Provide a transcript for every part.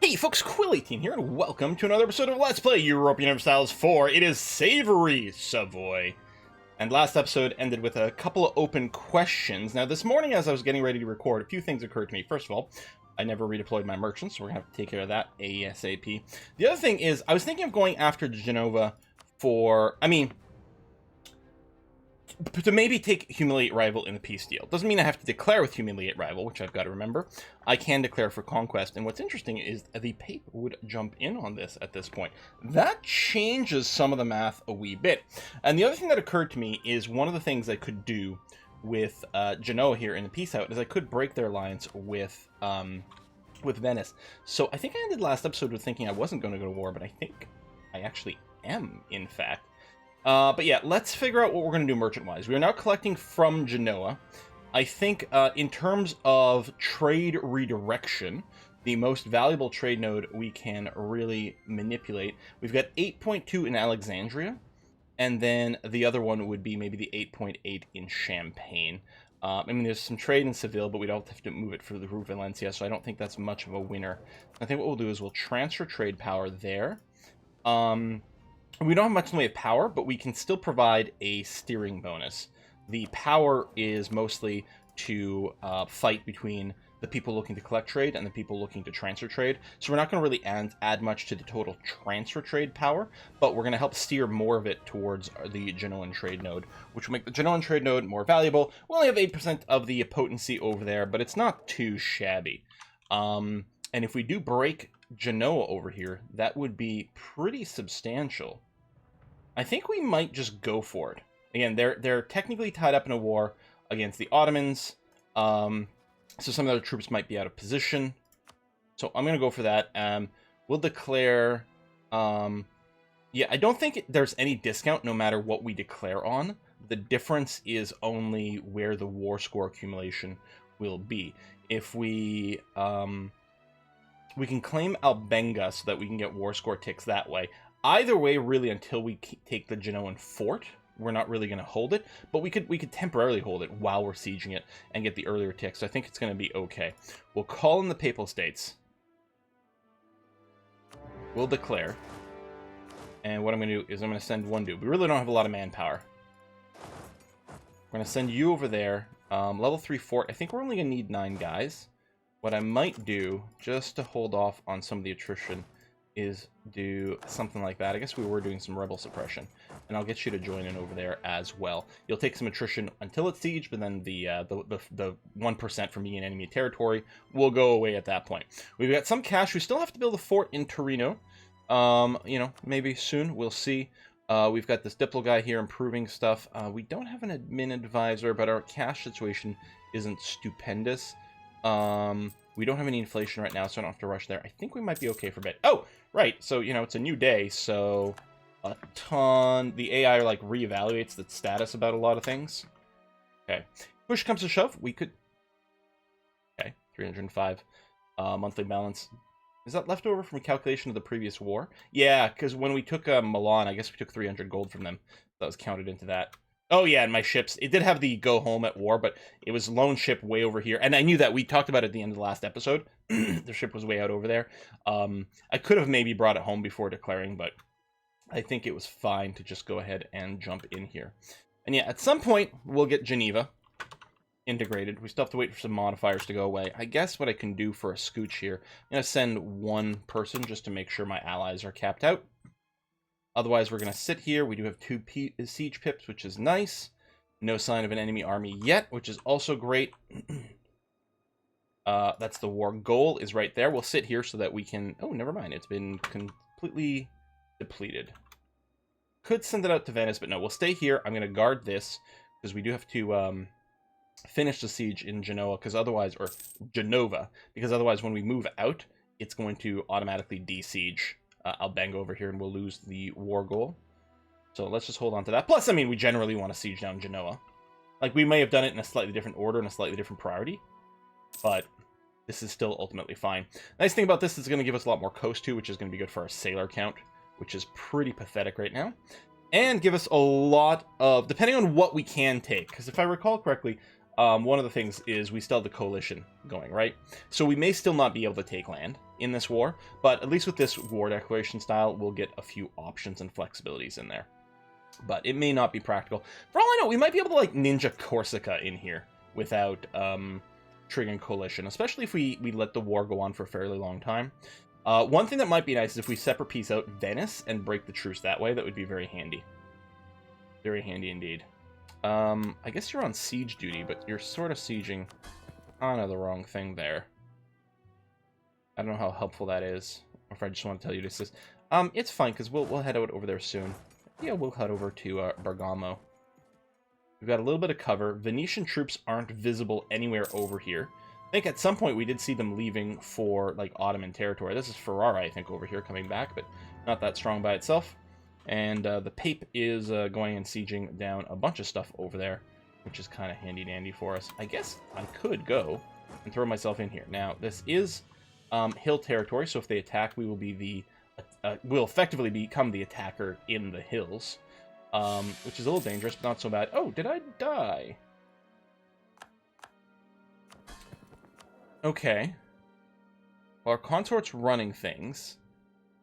Hey folks, Quill18 here, and welcome to another episode of Let's Play Europa Universalis 4. It is Savory, Savoy. And last episode ended with a couple of open questions. Now this morning as I was getting ready to record, a few things occurred to me. First of all, I never redeployed my merchants, so we're going to have to take care of that ASAP. The other thing is, I was thinking of going after Genova for, to maybe take Humiliate Rival in the peace deal. Doesn't mean I have to declare with Humiliate Rival, which I've got to remember. I can declare for Conquest, and what's interesting is the Pape would jump in on this at this point. That changes some of the math a wee bit. And the other thing that occurred to me is one of the things I could do with Genoa here in the peace out is I could break their alliance with Venice. So I think I ended last episode with thinking I wasn't going to go to war, but I think I actually am, in fact. But yeah, let's figure out what we're going to do merchant-wise. We are now collecting from Genoa. I think in terms of trade redirection, the most valuable trade node we can really manipulate, we've got 8.2 in Alexandria, and then the other one would be maybe the 8.8 in Champagne. There's some trade in Seville, but we don't have to move it for the Rue Valencia, so I don't think that's much of a winner. I think what we'll do is we'll transfer trade power there. We don't have much in the way of power, but we can still provide a steering bonus. The power is mostly to fight between the people looking to collect trade and the people looking to transfer trade. So we're not going to really add much to the total transfer trade power, but we're going to help steer more of it towards the Genoan trade node, which will make the Genoan trade node more valuable. We only have 8% of the potency over there, but it's not too shabby. And if we do break Genoa over here, that would be pretty substantial. I think we might just go for it. Again, they're technically tied up in a war against the Ottomans, so some of their troops might be out of position. So I'm going to go for that. We'll declare... yeah, I don't think there's any discount no matter what we declare on. The difference is only where the war score accumulation will be. If we can claim Albenga so that we can get war score ticks that way. Either way, really, until we take the Genoan fort, we're not really going to hold it, but we could temporarily hold it while we're sieging it and get the earlier ticks. So I think it's going to be okay. We'll call in the Papal States. We'll declare. And what I'm going to do is I'm going to send one dude. We really don't have a lot of manpower. We're going to send you over there. Level 3 fort. I think we're only going to need 9 guys. What I might do, just to hold off on some of the attrition, is do something like that. I guess we were doing some rebel suppression, and I'll get you to join in over there as well. You'll take some attrition until it's siege, but then the 1% from being in enemy territory will go away at that point. We've got some cash. We still have to build a fort in Torino. Maybe soon. We'll see. We've got this Diplo guy here improving stuff. We don't have an admin advisor, but our cash situation isn't stupendous. We don't have any inflation right now, so I don't have to rush there. I think we might be okay for a bit. Oh, right. So, it's a new day, so a ton... The AI, reevaluates the status about a lot of things. Okay. Push comes to shove, we could... Okay, 305 monthly balance. Is that left over from a calculation of the previous war? Yeah, because when we took Milan, I guess we took 300 gold from them. That was counted into that. Oh, yeah, and my ships. It did have the go home at war, but it was lone ship way over here. And I knew that. We talked about it at the end of the last episode. The ship was way out over there. I could have maybe brought it home before declaring, but I think it was fine to just go ahead and jump in here. And yeah, at some point, we'll get Geneva integrated. We still have to wait for some modifiers to go away. I guess what I can do for a scooch here, I'm going to send one person just to make sure my allies are capped out. Otherwise, we're going to sit here. We do have 2 siege pips, which is nice. No sign of an enemy army yet, which is also great. That's the war goal is right there. We'll sit here so that we can... Oh, never mind. It's been completely depleted. Could send it out to Venice, but no. We'll stay here. I'm going to guard this because we do have to finish the siege in Genoa, because otherwise... Or Genova, because otherwise when we move out, it's going to automatically de-siege. I'll bang over here and we'll lose the war goal. So let's just hold on to that. Plus, we generally want to siege down Genoa. We may have done it in a slightly different order and a slightly different priority. But this is still ultimately fine. Nice thing about this is going to give us a lot more coast too, which is going to be good for our sailor count, which is pretty pathetic right now. And give us a lot of, depending on what we can take. Because if I recall correctly, one of the things is we still have the coalition going, right? So we may still not be able to take land in this war, but at least with this war declaration style, we'll get a few options and flexibilities in there. But it may not be practical. For all I know, we might be able to, like, Ninja Corsica in here without triggering coalition, especially if we let the war go on for a fairly long time. One thing that might be nice is if we separate piece out Venice and break the truce that way. That would be very handy. Very handy indeed. I guess you're on siege duty, but you're sort of sieging onto the wrong thing there. I don't know how helpful that is, or if I just want to tell you this is. It's fine, because we'll head out over there soon. Yeah, we'll head over to Bergamo. We've got a little bit of cover. Venetian troops aren't visible anywhere over here. I think at some point we did see them leaving for, like, Ottoman territory. This is Ferrara, I think, over here coming back, but not that strong by itself. And the Pape is going and sieging down a bunch of stuff over there, which is kind of handy-dandy for us. I guess I could go and throw myself in here. Now, this is hill territory, so if they attack, we will be the... we'll effectively become the attacker in the hills, which is a little dangerous, but not so bad. Oh, did I die? Okay. Well, our consort's running things.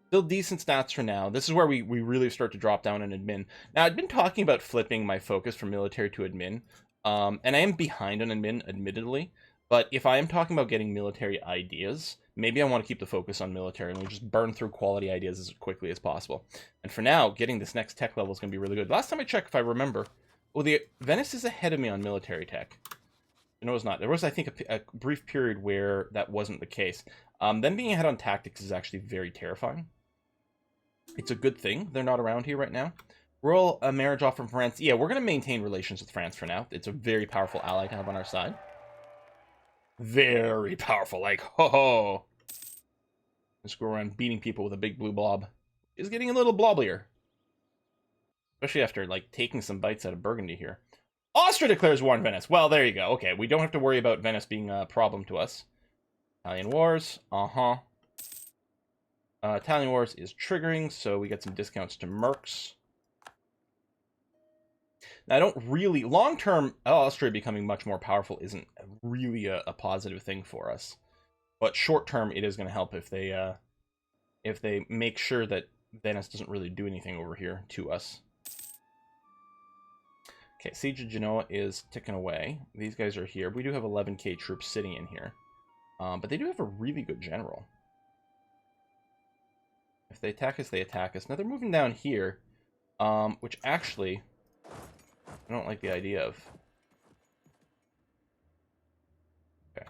Still decent stats for now. This is where we really start to drop down in admin. Now, I'd been talking about flipping my focus from military to admin, and I am behind on admin, admittedly, but if I am talking about getting military ideas, maybe I want to keep the focus on military, and we'll just burn through quality ideas as quickly as possible. And for now, getting this next tech level is going to be really good. Last time I checked, if I remember, well, Venice is ahead of me on military tech. No, it's not. There was, I think, a brief period where that wasn't the case. Them being ahead on tactics is actually very terrifying. It's a good thing they're not around here right now. Royal marriage offer from France. Yeah, we're going to maintain relations with France for now. It's a very powerful ally to have on our side. Very powerful, like, ho-ho. Just go around beating people with a big blue blob. Is getting a little blobbier. Especially after, like, taking some bites out of Burgundy here. Austria declares war on Venice. Well, there you go. Okay, we don't have to worry about Venice being a problem to us. Italian Wars. Italian Wars is triggering, so we get some discounts to mercs. Now, I don't really... Long-term, Austria becoming much more powerful isn't really a positive thing for us. But short-term, it is going to help if they make sure that Venice doesn't really do anything over here to us. Okay, Siege of Genoa is ticking away. These guys are here. We do have 11k troops sitting in here. But they do have a really good general. If they attack us, they attack us. Now they're moving down here, which actually I don't like the idea of. Okay.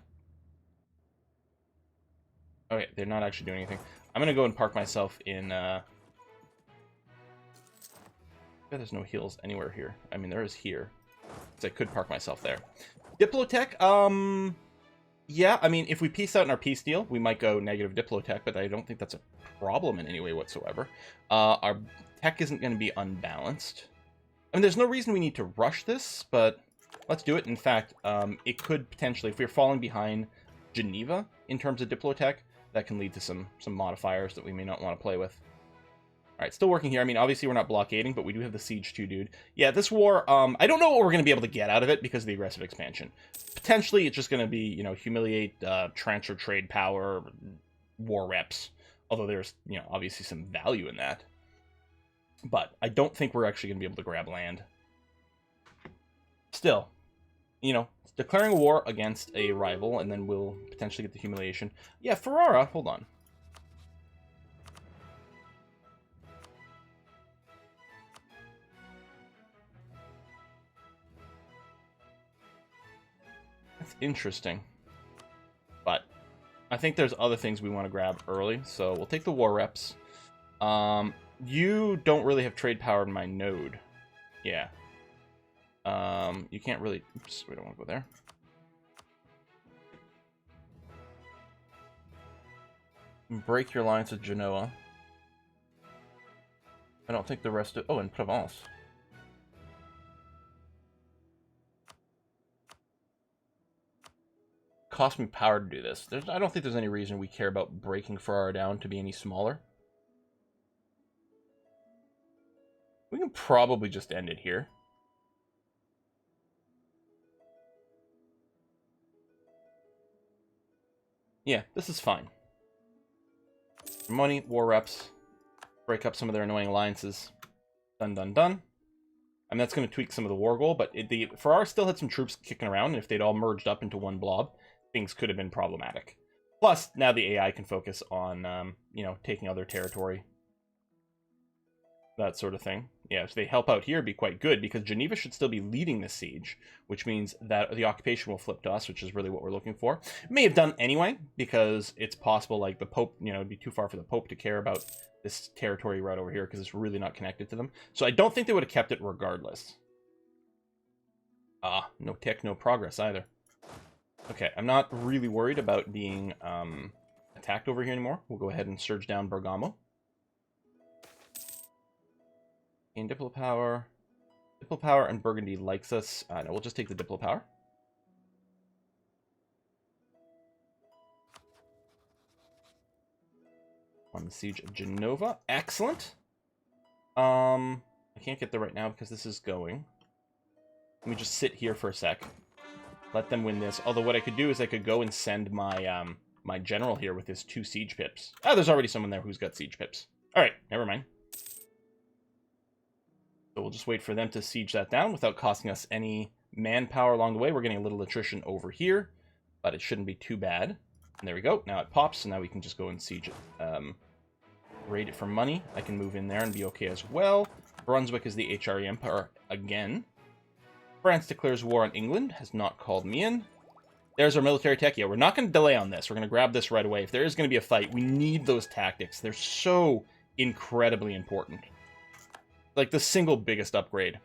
Okay, they're not actually doing anything. I'm gonna go and park myself in. There's no hills anywhere here. I mean, there is here, so I could park myself there. Diplotech, yeah, I mean, if we peace out in our peace deal, we might go negative Diplotech, but I don't think that's a problem in any way whatsoever. Our tech isn't going to be unbalanced. I mean, there's no reason we need to rush this, but let's do it. In fact, it could potentially, if we're falling behind Geneva in terms of Diplotech, that can lead to some modifiers that we may not want to play with. All right, still working here. I mean, obviously we're not blockading, but we do have the Siege 2, dude. Yeah, this war, I don't know what we're going to be able to get out of it because of the aggressive expansion. Potentially, it's just going to be, you know, humiliate, transfer trade power, war reps. Although there's, you know, obviously some value in that. But I don't think we're actually going to be able to grab land. Still, you know, declaring a war against a rival, and then we'll potentially get the humiliation. Yeah, Ferrara, hold on. That's interesting. But I think there's other things we want to grab early, so we'll take the war reps. You don't really have trade power in my node. Yeah. You can't really... Oops, we don't want to go there. Break your alliance with Genoa. I don't think the rest of... Oh, and Provence. Cost me power to do this. I don't think there's any reason we care about breaking Ferrara down to be any smaller. We can probably just end it here. Yeah, this is fine. Money, war reps, break up some of their annoying alliances. Done, done, done. I mean, that's going to tweak some of the war goal, but the Farrar still had some troops kicking around, and if they'd all merged up into one blob, things could have been problematic. Plus, now the AI can focus on, you know, taking other territory. That sort of thing. Yeah, if they help out here, it'd be quite good, because Geneva should still be leading this siege, which means that the occupation will flip to us, which is really what we're looking for. May have done anyway, because it's possible, like, the Pope, you know, it'd be too far for the Pope to care about this territory right over here, because it's really not connected to them. So I don't think they would have kept it regardless. Ah, no tech, no progress either. Okay, I'm not really worried about being attacked over here anymore. We'll go ahead and surge down Bergamo. Gain Diplo Power. Diplo Power and Burgundy likes us. No, we'll just take the Diplo Power. On the siege of Genova. Excellent. I can't get there right now because this is going. Let me just sit here for a sec. Let them win this. Although what I could do is I could go and send my my general here with his 2 siege pips. Oh, there's already someone there who's got siege pips. All right, never mind. So we'll just wait for them to siege that down without costing us any manpower along the way. We're getting a little attrition over here, but it shouldn't be too bad. And there we go. Now it pops, so now we can just go and siege it. Raid it for money. I can move in there and be okay as well. Brunswick is the HRE Empire again. France declares war on England. Has not called me in. There's our military tech. Yeah, we're not going to delay on this. We're going to grab this right away. If there is going to be a fight, we need those tactics. They're so incredibly important. Like the single biggest upgrade.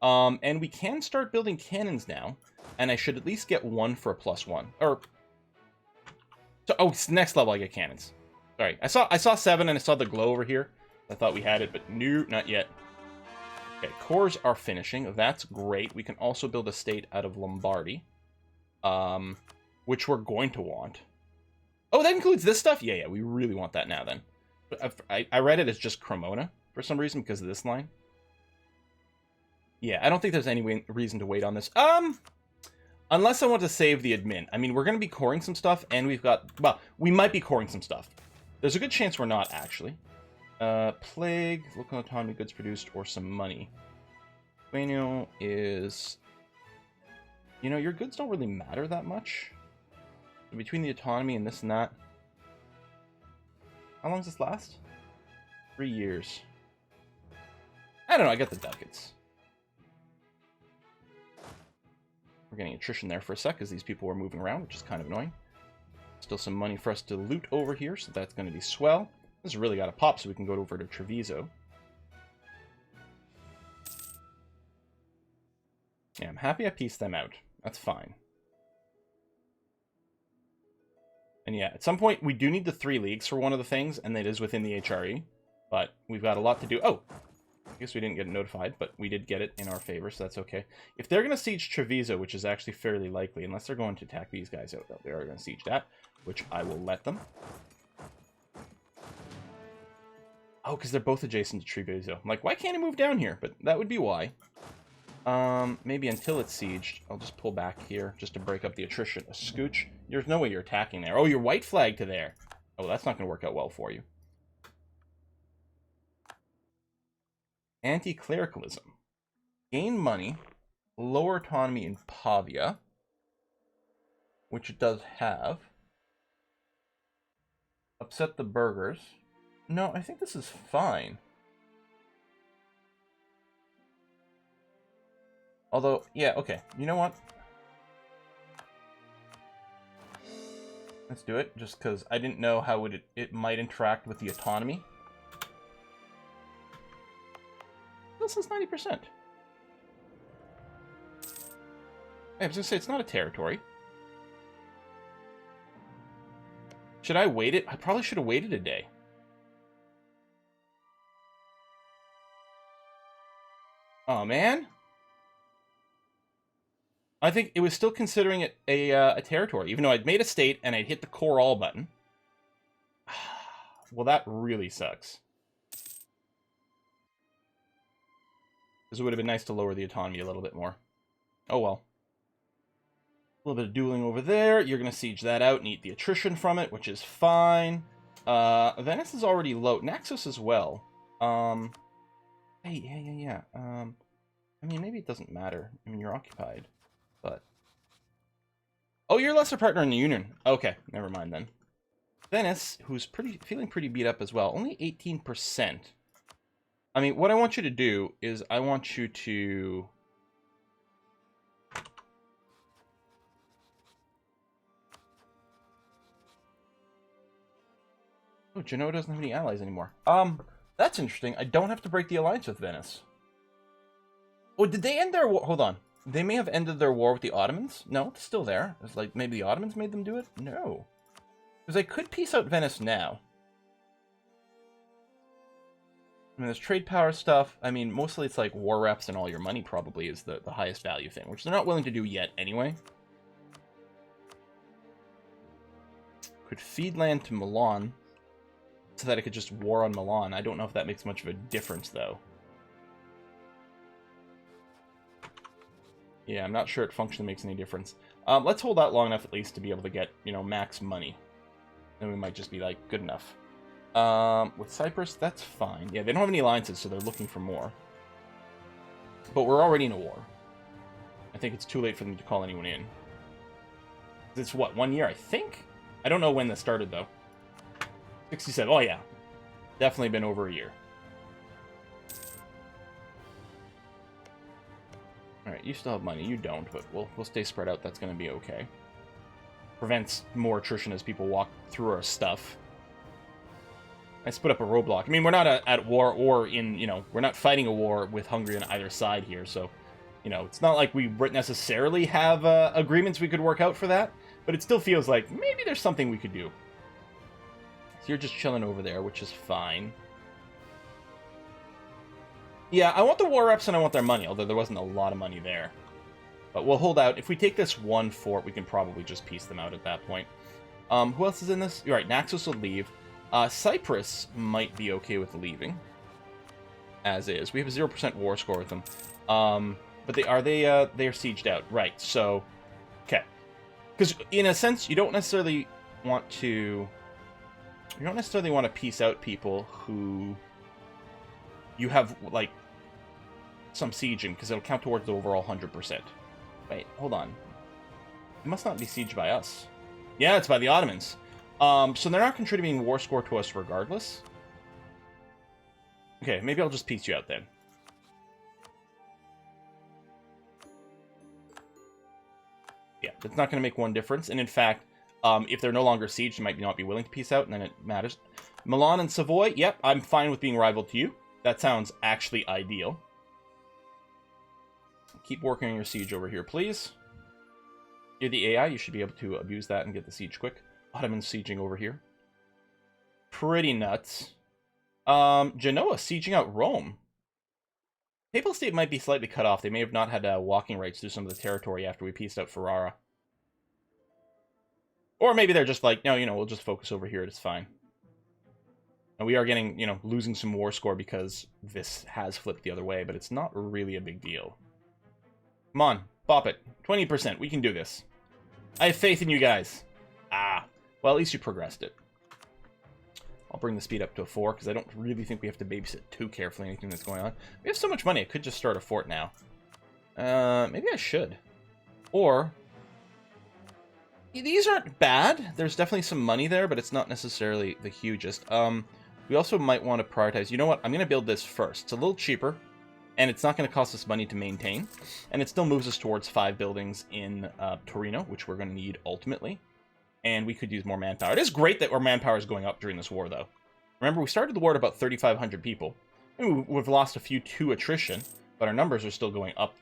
And we can start building cannons now. And I should at least get 1 for a +1. Or... So, oh, it's next level I get cannons. Sorry. I saw 7 and I saw the glow over here. I thought we had it, but no, not yet. Okay, cores are finishing. That's great. We can also build a state out of Lombardy. Which we're going to want. Oh, that includes this stuff? Yeah, we really want that now then. I read it as just Cremona for some reason because of this line. Yeah, I don't think there's any reason to wait on this. Unless I want to save the admin. I mean, we're going to be coring some stuff, and we've got... Well, we might be coring some stuff. There's a good chance we're not, actually. Plague, local autonomy, goods produced, or some money. Bueno is... You know, your goods don't really matter that much. Between the autonomy and this and that. How long does this last? 3 years. I don't know, I got the ducats. We're getting attrition there for a sec, because these people were moving around, which is kind of annoying. Still some money for us to loot over here, so that's going to be swell. This has really got to pop, so we can go over to Treviso. Yeah, I'm happy I pieced them out. That's fine. And yeah, at some point, we do need the 3 leagues for one of the things, and that is within the HRE. But we've got a lot to do. Oh! I guess we didn't get notified, but we did get it in our favor, so that's okay. If they're going to siege Treviso, which is actually fairly likely, unless they're going to attack these guys out, they are going to siege that, which I will let them. Oh, because they're both adjacent to Treviso. I'm like, why can't I move down here? But that would be why. Maybe until it's sieged, I'll just pull back here just to break up the attrition. A scooch. There's no way you're attacking there. Oh, you're white flag to there. Oh, that's not going to work out well for you. Anti-clericalism. Gain money. Lower autonomy in Pavia. Which it does have. Upset the burghers. No, I think this is fine. Although, yeah, okay. You know what? Let's do it, just because I didn't know how it might interact with the autonomy. This is 90%. I was going to say, it's not a territory. Should I wait it? I probably should have waited a day. Oh, man. I think it was still considering it a territory, even though I'd made a state and I'd hit the core all button. Well, that really sucks. Because it would have been nice to lower the autonomy a little bit more. Oh, well. little bit of dueling over there. You're going to siege that out and eat the attrition from it, which is fine. Venice is already low. Naxos as well. Yeah. I mean, maybe it doesn't matter. I mean, you're occupied, but... Oh, you're a lesser partner in the Union. Okay, never mind then. Venice, who's feeling pretty beat up as well. Only 18%. I mean, what I want you to do is I want you to... Oh, Genoa doesn't have any allies anymore. That's interesting. I don't have to break the alliance with Venice. Oh, did they end their war? Hold on. They may have ended their war with the Ottomans? No, it's still there. It's like, maybe the Ottomans made them do it? No. Because I could peace out Venice now. I mean, there's trade power stuff. I mean, mostly it's like war reps and all your money probably is the highest value thing, which they're not willing to do yet anyway. Could feed land to Milan so that I could just war on Milan. I don't know if that makes much of a difference, though. Yeah, I'm not sure it functionally makes any difference. Let's hold out long enough, at least, to be able to get, you know, max money. Then we might just be, like, good enough. With Cyprus, that's fine. Yeah, they don't have any alliances, so they're looking for more. But we're already in a war. I think it's too late for them to call anyone in. It's, what, 1 year, I think? I don't know when this started, though. 67. Oh, yeah. Definitely been over a year. Alright, you still have money. You don't, but we'll stay spread out. That's going to be okay. Prevents more attrition as people walk through our stuff. I put up a roadblock. I mean, we're not at war or in, you know, we're not fighting a war with Hungary on either side here, so, you know, it's not like we necessarily have agreements we could work out for that, but it still feels like maybe there's something we could do. So you're just chilling over there, which is fine. Yeah, I want the war reps and I want their money, although there wasn't a lot of money there. But we'll hold out. If we take this one fort, we can probably just piece them out at that point. Who else is in this? You're right, Naxos will leave. Cyprus might be okay with leaving. As is. We have a 0% war score with them. But they are sieged out. Right, so... Okay. Because, in a sense, you don't necessarily want to... You don't necessarily want to piece out people who you have, like, some sieging, because it'll count towards the overall 100%. Wait, hold on. It must not be sieged by us. Yeah, it's by the Ottomans. So they're not contributing war score to us regardless. Okay, maybe I'll just piece you out then. Yeah, it's not going to make one difference, and in fact... if they're no longer sieged, you might not be willing to peace out, and then it matters. Milan and Savoy, yep, I'm fine with being rival to you. That sounds actually ideal. Keep working on your siege over here, please. You're the AI, you should be able to abuse that and get the siege quick. Ottomans sieging over here. Pretty nuts. Genoa sieging out Rome. Papal State might be slightly cut off. They may have not had walking rights through some of the territory after we pieced out Ferrara. Or maybe they're just like, no, you know, we'll just focus over here. It's fine. And we are getting, you know, losing some war score because this has flipped the other way, but it's not really a big deal. Come on, bop it. 20%. We can do this. I have faith in you guys. Ah. Well, at least you progressed it. I'll bring the speed up to a 4, because I don't really think we have to babysit too carefully anything that's going on. We have so much money, I could just start a fort now. Maybe I should. Or... These aren't bad. There's definitely some money there, but it's not necessarily the hugest. We also might want to prioritize... You know what? I'm going to build this first. It's a little cheaper, and it's not going to cost us money to maintain. And it still moves us towards 5 buildings in Torino, which we're going to need ultimately. And we could use more manpower. It is great that our manpower is going up during this war, though. Remember, we started the war at about 3,500 people. And we've lost a few to attrition, but our numbers are still going up.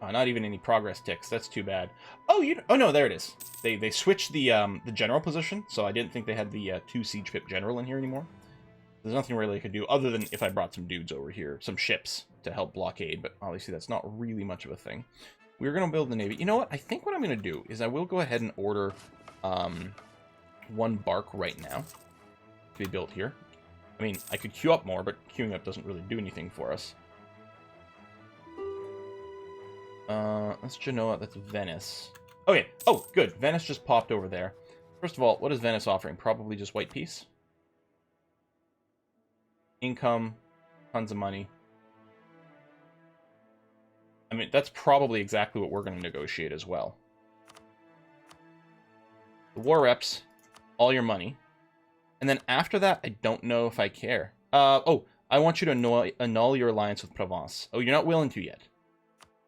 Not even any progress ticks. That's too bad. Oh, oh no, there it is. They switched the general position, so I didn't think they had the 2 siege pip general in here anymore. There's nothing really I could do other than if I brought some dudes over here, some ships to help blockade, but obviously that's not really much of a thing. We're going to build the navy. You know what? I think what I'm going to do is I will go ahead and order 1 bark right now to be built here. I mean, I could queue up more, but queuing up doesn't really do anything for us. That's Genoa, that's Venice. Okay, oh, good. Venice just popped over there. First of all, what is Venice offering? Probably just white peace. Income, tons of money. I mean, that's probably exactly what we're going to negotiate as well. The war reps, all your money. And then after that, I don't know if I care. Oh, I want you to annul your alliance with Provence. Oh, you're not willing to yet.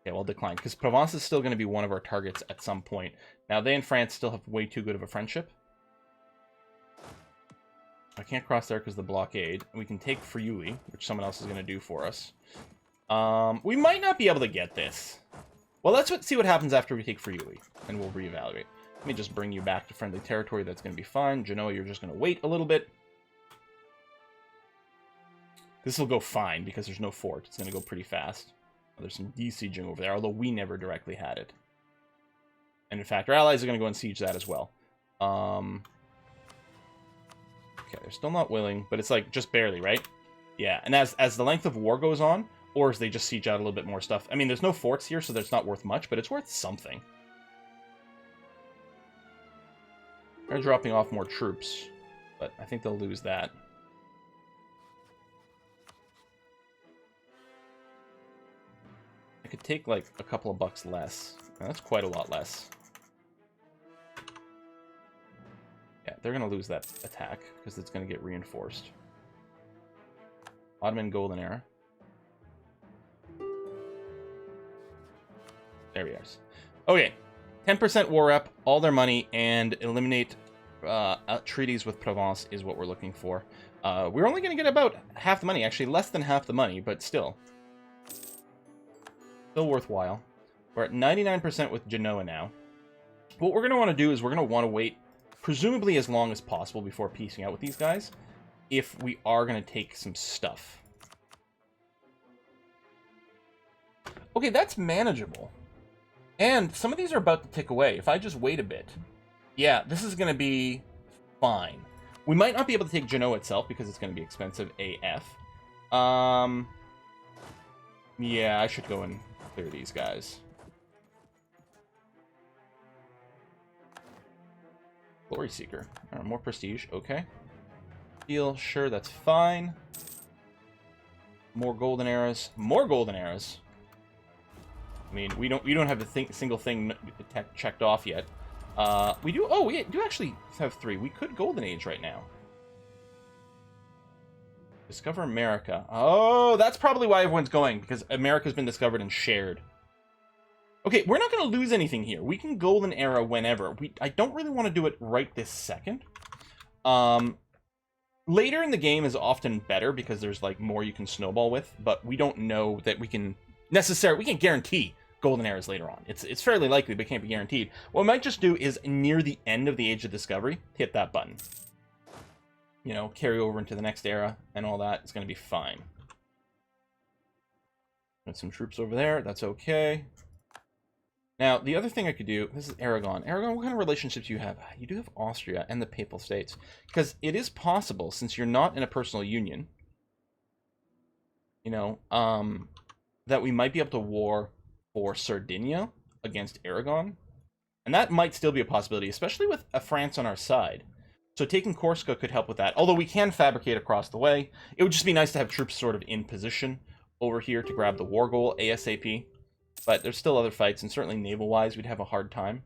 Okay, well, decline. Because Provence is still going to be one of our targets at some point. Now, they and France still have way too good of a friendship. I can't cross there because of the blockade. We can take Friuli, which someone else is going to do for us. We might not be able to get this. Well, let's see what happens after we take Friuli, and we'll reevaluate. Let me just bring you back to friendly territory. That's going to be fine. Genoa, you're just going to wait a little bit. This will go fine because there's no fort. It's going to go pretty fast. There's some de-sieging over there, although we never directly had it. And in fact, our allies are going to go and siege that as well. Okay, they're still not willing, but it's like just barely, right? Yeah, and as the length of war goes on, or as they just siege out a little bit more stuff. I mean, there's no forts here, so that's not worth much, but it's worth something. They're dropping off more troops, but I think they'll lose that. I could take, like, a couple of bucks less. That's quite a lot less. Yeah, they're going to lose that attack, because it's going to get reinforced. Ottoman Golden Era. There we are. Okay, 10% war rep, all their money, and eliminate treaties with Provence is what we're looking for. We're only going to get about half the money, actually less than half the money, but still. Still worthwhile. We're at 99% with Genoa now. What we're going to want to do is we're going to want to wait presumably as long as possible before piecing out with these guys, if we are going to take some stuff. Okay, that's manageable. And some of these are about to tick away. If I just wait a bit, yeah, this is going to be fine. We might not be able to take Genoa itself because it's going to be expensive AF. Yeah, I should go and clear these guys. Glory Seeker. More prestige. Okay. Deal. Sure, that's fine. More golden eras. More golden eras. I mean, we don't have a single thing checked off yet. We do. Oh, we do actually have 3. We could golden age right now. Discover America. Oh, that's probably why everyone's going, because America's been discovered and shared. Okay, we're not going to lose anything here. We can golden era whenever. I don't really want to do it right this second. Later in the game is often better because there's like more you can snowball with, but we don't know that we can guarantee golden eras later on. It's fairly likely, but can't be guaranteed. What we might just do is near the end of the Age of Discovery, hit that button. You know, carry over into the next era and all that. It's going to be fine. Got some troops over there. That's okay. Now, the other thing I could do, this is Aragon. Aragon, what kind of relationships do you have? You do have Austria and the Papal States. Because it is possible, since you're not in a personal union, you know, that we might be able to war for Sardinia against Aragon. And that might still be a possibility, especially with France on our side. So taking Corsica could help with that. Although we can fabricate across the way. It would just be nice to have troops sort of in position over here to grab the war goal ASAP. But there's still other fights, and certainly naval-wise, we'd have a hard time.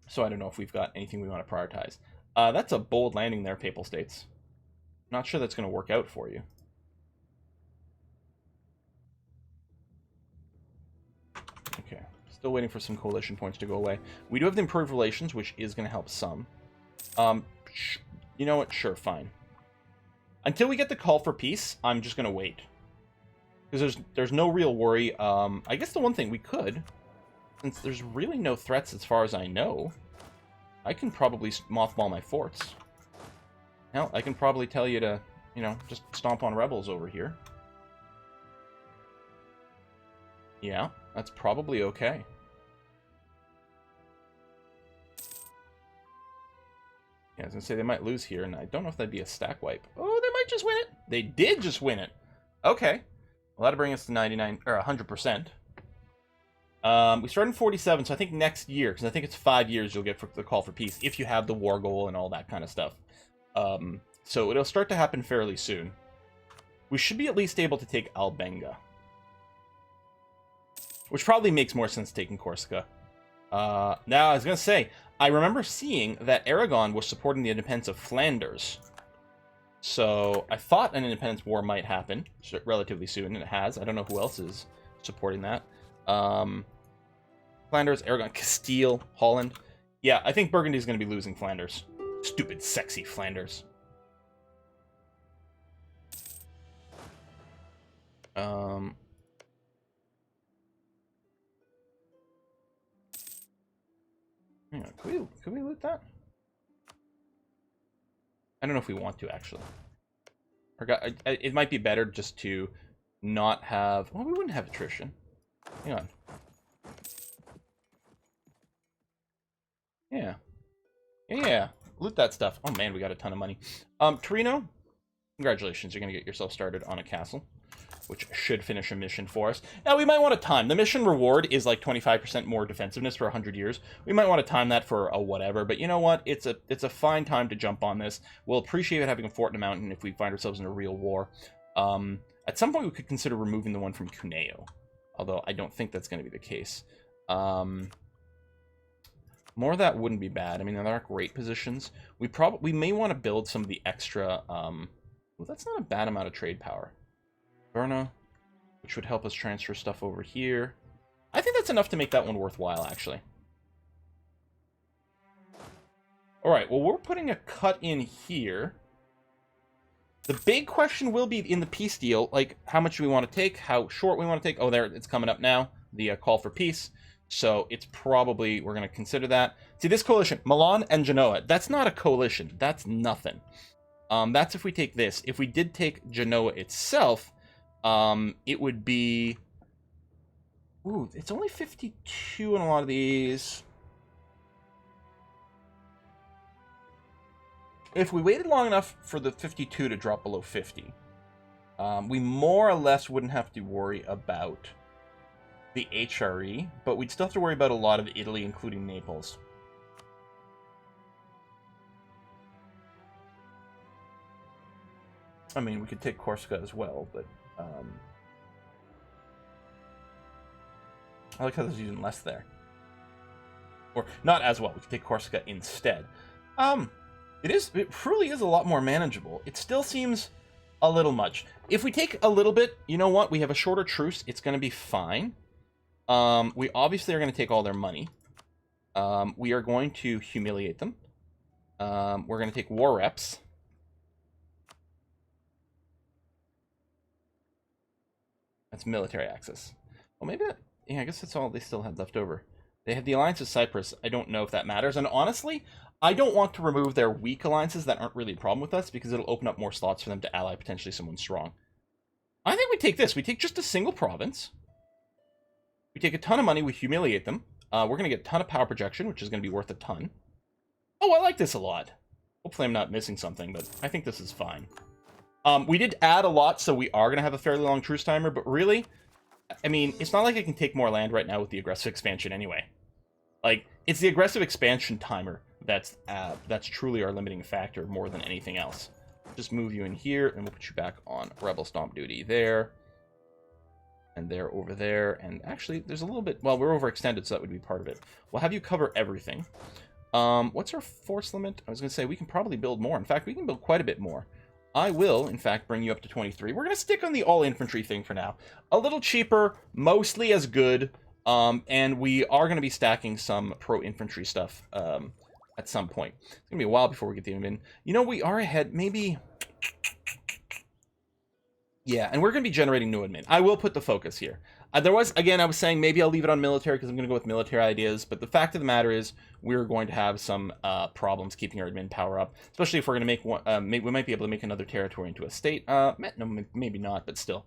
So I don't know if we've got anything we want to prioritize. That's a bold landing there, Papal States. Not sure that's going to work out for you. Okay, still waiting for some coalition points to go away. We do have the improved relations, which is going to help some. You know what? Sure, fine. Until we get the call for peace, I'm just going to wait. Because there's no real worry. I guess the one thing we could, since there's really no threats as far as I know, I can probably mothball my forts. Hell, I can probably tell you to, you know, just stomp on rebels over here. Yeah, that's probably okay. Yeah, I was going to say they might lose here, and I don't know if that'd be a stack wipe. Oh, they might just win it. They did just win it. Okay. Well, that'll bring us to 99 or 100%. We start in 47, so I think next year, because I think it's 5 years you'll get the call for peace, if you have the war goal and all that kind of stuff. So it'll start to happen fairly soon. We should be at least able to take Albenga. Which probably makes more sense taking Corsica. Now, I was going to say, I remember seeing that Aragon was supporting the independence of Flanders. So I thought an independence war might happen relatively soon, and it has. I don't know who else is supporting that. Flanders, Aragon, Castile, Holland. Yeah, I think Burgundy is going to be losing Flanders. Stupid, sexy Flanders. Hang on, can we loot that? I don't know if we want to, actually. It might be better just to not have... Well, we wouldn't have attrition. Hang on. Yeah. Yeah. Loot that stuff. Oh, man, we got a ton of money. Torino, congratulations. You're going to get yourself started on a castle, which should finish a mission for us. Now, we might want to time. The mission reward is like 25% more defensiveness for 100 years. We might want to time that for a whatever, but you know what? It's a fine time to jump on this. We'll appreciate having a fort in a mountain if we find ourselves in a real war. At some point, we could consider removing the one from Cuneo, although I don't think that's going to be the case. More of that wouldn't be bad. I mean, there are great positions. We may want to build some of the extra... well, that's not a bad amount of trade power. Verna, which would help us transfer stuff over here. I think that's enough to make that one worthwhile, actually. Alright, well, we're putting a cut in here. The big question will be in the peace deal, like, how much do we want to take, how short we want to take. Oh, there, it's coming up now, the call for peace. So it's probably, we're going to consider that. See, this coalition, Milan and Genoa, that's not a coalition. That's nothing. That's if we take this. If we did take Genoa itself... it would be... Ooh, it's only 52 in a lot of these. If we waited long enough for the 52 to drop below 50, we more or less wouldn't have to worry about the HRE, but we'd still have to worry about a lot of Italy, including Naples. I mean, we could take Corsica as well, but... I like how there's even less there. Or, not as well. We can take Corsica instead. It truly is a lot more manageable. It still seems a little much. If we take a little bit, you know what? We have a shorter truce. It's going to be fine. We obviously are going to take all their money. We are going to humiliate them. We're going to take war reps. That's military access. Well, maybe that... Yeah, I guess that's all they still had left over. They have the alliance with Cyprus. I don't know if that matters. And honestly, I don't want to remove their weak alliances that aren't really a problem with us, because it'll open up more slots for them to ally potentially someone strong. I think we take this. We take just a single province. We take a ton of money. We humiliate them. We're going to get a ton of power projection, which is going to be worth a ton. Oh, I like this a lot. Hopefully I'm not missing something, but I think this is fine. We did add a lot, so we are going to have a fairly long truce timer, but really, I mean, it's not like I can take more land right now with the aggressive expansion anyway. Like, it's the aggressive expansion timer that's truly our limiting factor more than anything else. Just move you in here, and we'll put you back on Rebel Stomp duty there. And there over there, and actually, there's a little bit... Well, we're overextended, so that would be part of it. We'll have you cover everything. What's our force limit? I was going to say, we can probably build more. In fact, we can build quite a bit more. I will, in fact, bring you up to 23. We're going to stick on the all-infantry thing for now. A little cheaper, mostly as good, and we are going to be stacking some pro-infantry stuff at some point. It's going to be a while before we get the admin. You know, we are ahead, maybe... Yeah, and we're going to be generating new admin. I will put the focus here. Again, I was saying maybe I'll leave it on military because I'm going to go with military ideas, but the fact of the matter is we're going to have some problems keeping our admin power up, especially if we're going to make one, we might be able to make another territory into a state. No, maybe not, but still.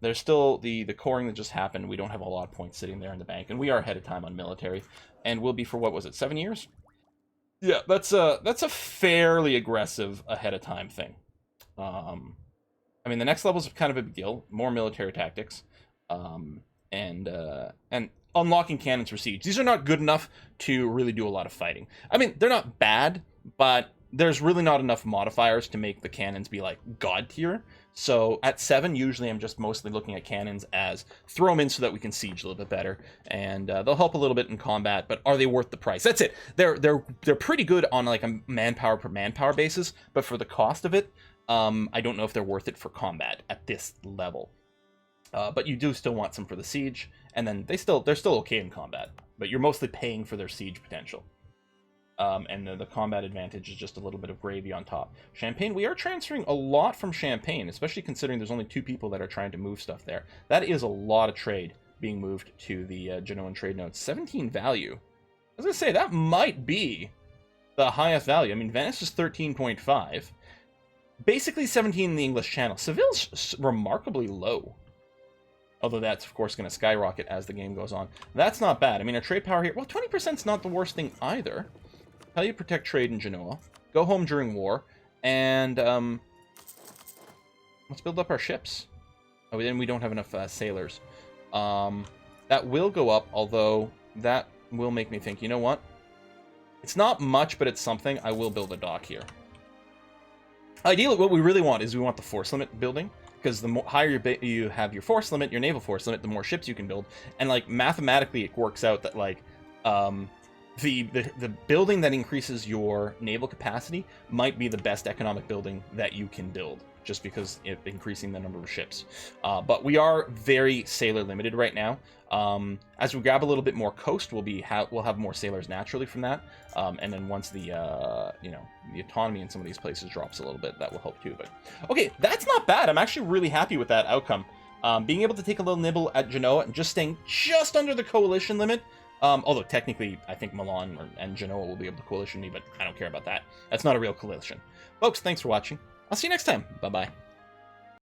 There's still the coring that just happened. We don't have a lot of points sitting there in the bank, and we are ahead of time on military, and we'll be for, what was it, 7 years? Yeah, that's a fairly aggressive ahead of time thing. I mean, the next level is kind of a big deal. More military tactics. and unlocking cannons for siege. These are not good enough to really do a lot of fighting. I mean, they're not bad, but there's really not enough modifiers to make the cannons be like god tier. So at 7, usually I'm just mostly looking at cannons as throw them in so that we can siege a little bit better, and they'll help a little bit in combat. But are they worth the price? That's it. They're pretty good on like a manpower per manpower basis, but for the cost of it, I don't know if they're worth it for combat at this level. But you do still want some for the siege, and then they're still okay in combat. But you're mostly paying for their siege potential. And the combat advantage is just a little bit of gravy on top. Champagne, we are transferring a lot from Champagne, especially considering there's only 2 people that are trying to move stuff there. That is a lot of trade being moved to the Genoan trade nodes. 17 value. I was going to say, that might be the highest value. I mean, Venice is 13.5. Basically 17 in the English Channel. Seville's remarkably low. Although that's, of course, going to skyrocket as the game goes on. That's not bad. I mean, our trade power here... Well, 20% is not the worst thing either. How you protect trade in Genoa. Go home during war. And, let's build up our ships. Oh, then we don't have enough sailors. That will go up, although that will make me think, you know what? It's not much, but it's something. I will build a dock here. Ideally, what we really want is we want the force limit building. Because the higher you have your force limit, your naval force limit, the more ships you can build. And, like, mathematically, it works out that, like, the building that increases your naval capacity might be the best economic building that you can build, just because it's increasing the number of ships. But we are very sailor limited right now. As we grab a little bit more coast, we'll have more sailors naturally from that. And then once the the autonomy in some of these places drops a little bit, that will help too. But okay, that's not bad. I'm actually really happy with that outcome. Being able to take a little nibble at Genoa and just staying just under the coalition limit. Although technically, I think Milan and Genoa will be able to coalition me, but I don't care about that. That's not a real coalition. Folks, thanks for watching. I'll see you next time. Bye-bye.